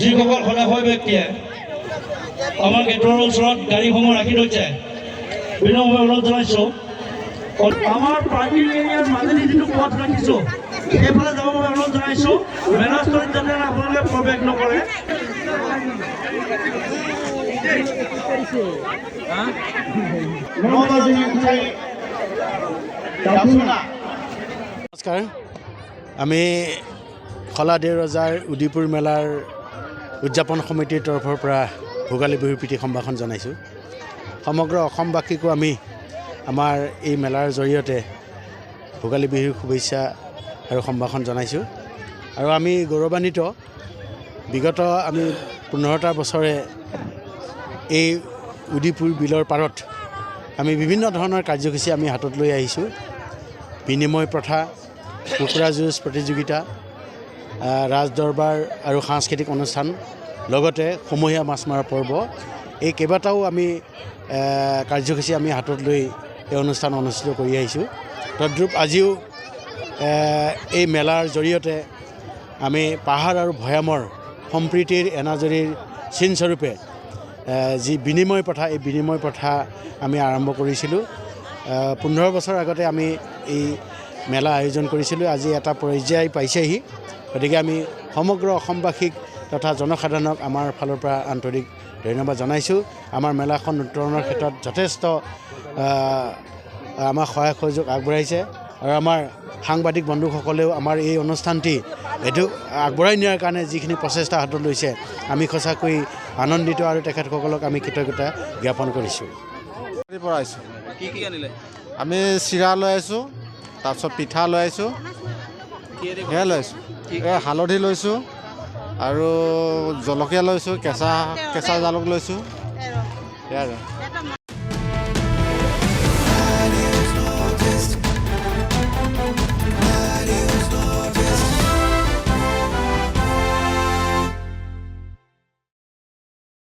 যিসকল খলাখয় ব্যক্তিয়ে আমাৰ গেটৰ ওচৰত গাড়ীসমূহ ৰাখি থৈছে বিনম্ৰ অনুৰোধ জনাইছোঁ আমাৰ পাৰ্কিং এৰিয়াৰ মাজেদি যিটো পথ ৰাখিছোঁ সেইফালে যাব মই অনুৰোধ জনাইছোঁ মেলাস্থলীত যাতে আপোনালোকে প্ৰৱেশ নকৰে। নমস্কাৰ, আমি খলাদেউ ৰজাৰ উদিপুৰ মেলাৰ উদযাপন সমিতিৰ তৰফৰ পৰা ভোগালী বিহুৰ প্ৰীতি সম্ভাষণ জনাইছোঁ। সমগ্ৰ অসমবাসীকো আমি আমাৰ এই মেলাৰ জৰিয়তে ভোগালী বিহুৰ শুভেচ্ছা আৰু সম্ভাষণ জনাইছোঁ। আৰু আমি গৌৰৱান্বিত, বিগত আমি 15টা বছৰে এই উদিপুৰ বিলৰ পাৰত আমি বিভিন্ন ধৰণৰ কাৰ্যসূচী আমি হাতত লৈ আহিছোঁ। বিনিময় প্ৰথা, কুকুৰা যুঁজ প্ৰতিযোগিতা, ৰাজ দৰবাৰ আৰু সাংস্কৃতিক অনুষ্ঠান, লগতে সমূহীয়া মাছ মৰা পৰ্ব, এই কেইবাটাও আমি কাৰ্যসূচী আমি হাতত লৈ এই অনুষ্ঠান অনুষ্ঠিত কৰি আহিছোঁ। তদ্ৰূপ আজিও এই মেলাৰ জৰিয়তে আমি পাহাৰ আৰু ভৈয়ামৰ সম্প্ৰীতিৰ এনাজৰীৰ চিনস্বৰূপে যি বিনিময় প্ৰথা, এই বিনিময় প্ৰথা আমি আৰম্ভ কৰিছিলোঁ। 15 বছৰ আগতে আমি এই মেলা আয়োজন কৰিছিলোঁ। আজি এটা পৰ্যায় পাইছেহি। গতিকে আমি সমগ্ৰ অসমবাসীক তথা জনসাধাৰণক আমাৰ ফালৰ পৰা আন্তৰিক ধন্যবাদ জনাইছোঁ। আমাৰ মেলাখন উত্তৰণৰ ক্ষেত্ৰত যথেষ্ট আমাৰ সহায় সহযোগ আগবঢ়াইছে আৰু আমাৰ সাংবাদিক বন্ধুসকলেও আমাৰ এই অনুষ্ঠানটি এইটো আগবঢ়াই নিয়াৰ কাৰণে যিখিনি প্ৰচেষ্টা হাতত লৈছে আমি সঁচাকৈ আনন্দিত আৰু তেখেতসকলক আমি কৃতজ্ঞতা জ্ঞাপন কৰিছোঁ। আমি চিৰা লৈ আহিছোঁ, তাৰপিছত পিঠা লৈ আহিছোঁ, সেয়া লৈ আহিছোঁ, হালধি লৈছোঁ আৰু জলকীয়া লৈছোঁ, কেঁচা জালুক লৈছোঁ, সেয়া আৰু